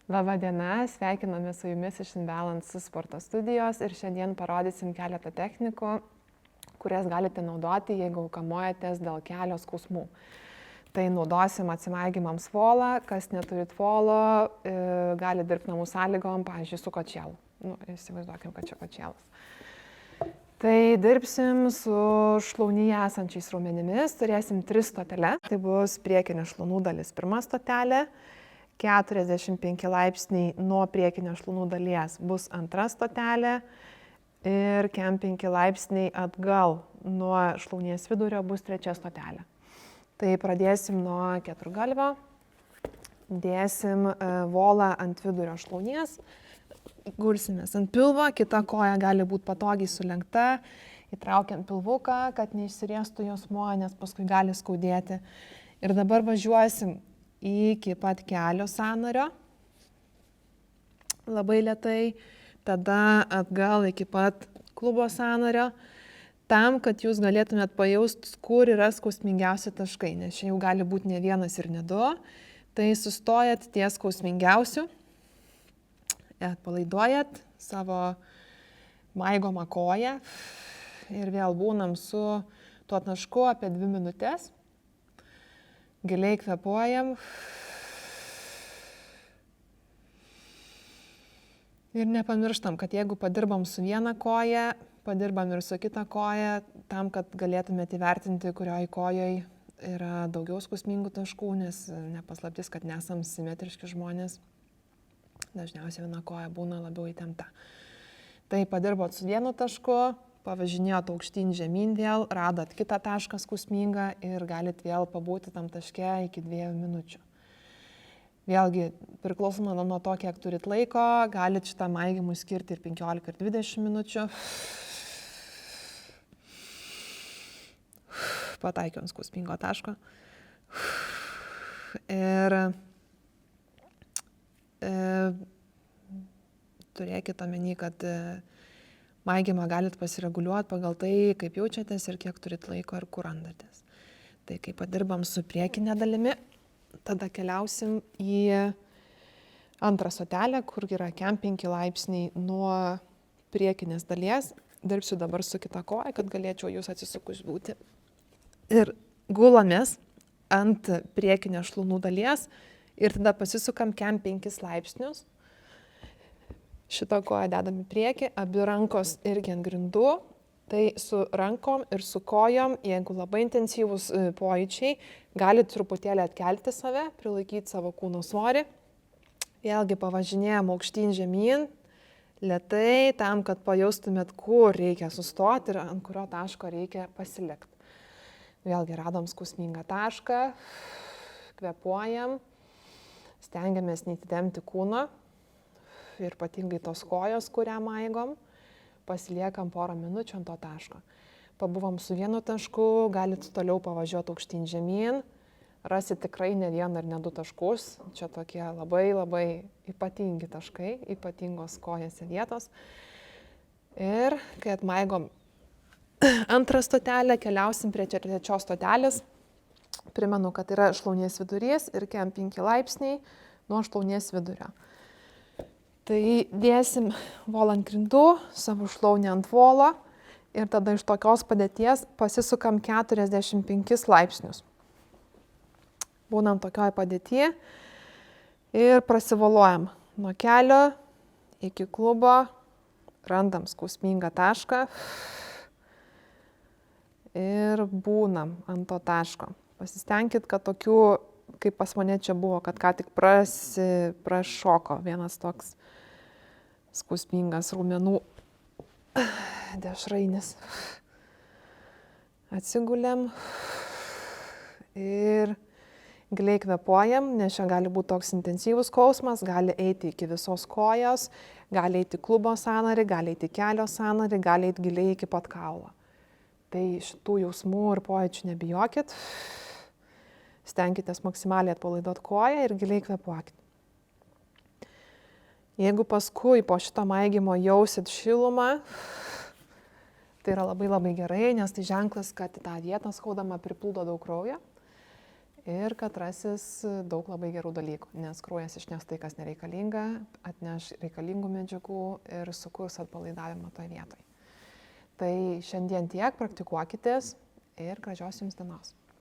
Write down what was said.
Labą dieną, sveikiname su jumis iš InBalance sporto studijos ir šiandien parodysim keletą technikų, kurias galite naudoti, jeigu kamuojatės dėl kelio skausmų. Tai naudosim atsimaigymams volą, kas neturit volo, gali dirbti namų sąlygom, pavyzdžiui, su kočielu. Įsivaizduokim, kad čia kočielas. Tai dirbsim su šlaunyje esančiais raumenimis, turėsim 3 stoteles. Tai bus priekinė šlaunų dalis, pirma stotelė. 45 laipsniai nuo priekinio šlaunų dalies bus antra stotelė ir 5 laipsniai atgal nuo šlaunies vidurio bus trečia stotelė. Tai pradėsim nuo keturgalvio, dėsim volą ant vidurio šlaunies, gulsimės ant pilvo, kita koja gali būti patogiai sulenkta, įtraukiant pilvuką, kad neišsiriestų juosmuo, nes paskui gali skaudėti. Ir dabar važiuosim iki pat kelio sąnario, labai lėtai, tada atgal iki pat klubo sąnario, tam, kad jūs galėtumėt pajausti, kur yra skausmingiausi taškai, nes čia jau gali būti ne vienas ir ne 2, tai sustojat ties skausmingiausių, atpalaiduojat savo maigomą koją ir vėl būnam su tuo tašku apie 2 minutės. Giliai kvėpuojam ir nepamirštam, kad jeigu padirbam su viena koja, padirbam ir su kita koja, tam, kad galėtumėte įvertinti, kurioj kojoj yra daugiau skausmingų taškų, nes nepaslaptis, kad nesam simetriški žmonės, dažniausiai viena koja būna labiau įtempta. Tai padirbot su vienu tašku, pavažinėjot aukštyn žemyn vėl, radot kitą tašką skausmingą ir galit vėl pabūti tam taške iki 2 minučių. Vėlgi, priklausomai nuo to, kiek turit laiko, galit šitą maigymui skirti ir 15 ir 20 minučių. Pataikiau ant skausmingo taško. Ir turėkit omeny, kad maigymą galit pasireguliuoti pagal tai, kaip jaučiatės ir kiek turit laiko ir kur randatės. Tai kai padirbam su priekinė dalimi, tada keliausim į antrą stotelę, kur yra 5 laipsniai nuo priekinės dalies. Dirbsiu dabar su kita koja, kad galėčiau jūs atsisukus būti. Ir gulamės ant priekinės šlaunų dalies ir tada pasisukam 5 laipsnius. Šitą koją dedam į priekį, abi rankos irgi ant grindų, tai su rankom ir su kojom, jeigu labai intensyvūs pojūčiai, galite truputėlį atkelti save, prilaikyti savo kūno svorį. Vėlgi pavažinėjam aukštyn žemyn, lėtai, tam, kad pajaustumėt, kur reikia sustoti ir ant kurio taško reikia pasilikti. Vėlgi radom skausmingą tašką, kvėpuojam, stengiamės neįtempti kūno. Ir ypatingai tos kojos, kurią maigom, pasiliekam porą minučių ant to taško. Pabuvom su vienu tašku, galit toliau pavažiuoti aukštyn žemyn, rasit tikrai ne vieną ar ne 2 taškus, čia tokie labai ypatingi taškai, ypatingos kojose vietos. Ir kai atmaigom antrą stotelę, keliausim prie trečios stotelės. Primenu, kad yra šlaunies vidurys ir 5 laipsniai nuo šlaunies vidurio. Tai dėsim volą ant grindų, savo šlaunį ant volo ir tada iš tokios padėties pasisukam 45 laipsnius. Būnam tokioj padėtyje ir prasivoluojam nuo kelio iki klubo, randam skausmingą tašką ir būnam ant to taško. Pasistengkit, kad tokių, kaip pas mane čia buvo, kad ką tik prašoko vienas toks skausmingas raumenų dešrainis. Atsigulėm ir giliai kvėpuojam, nes čia gali būti toks intensyvus skausmas, gali eiti iki visos kojos, gali eiti klubo sąnarį, gali eiti kelio sąnarį, gali eiti giliai iki pat kaulo. Tai šitų jausmų ir pojūčių nebijokit. Stenkitės maksimaliai atpalaiduoti koją ir giliai kvėpuokit. Jeigu paskui po šito maigymo jausit šilumą, tai yra labai gerai, nes tai ženklas, kad į tą vietą skaudamą priplūdo daug kraujo. ir kad rasis daug labai gerų dalykų, nes kraujas išneš tai, kas nereikalinga, atneš reikalingų medžiagų ir sukurs atpalaidavimą toje vietoje. Tai šiandien tiek, praktikuokitės ir gražios jums dienos.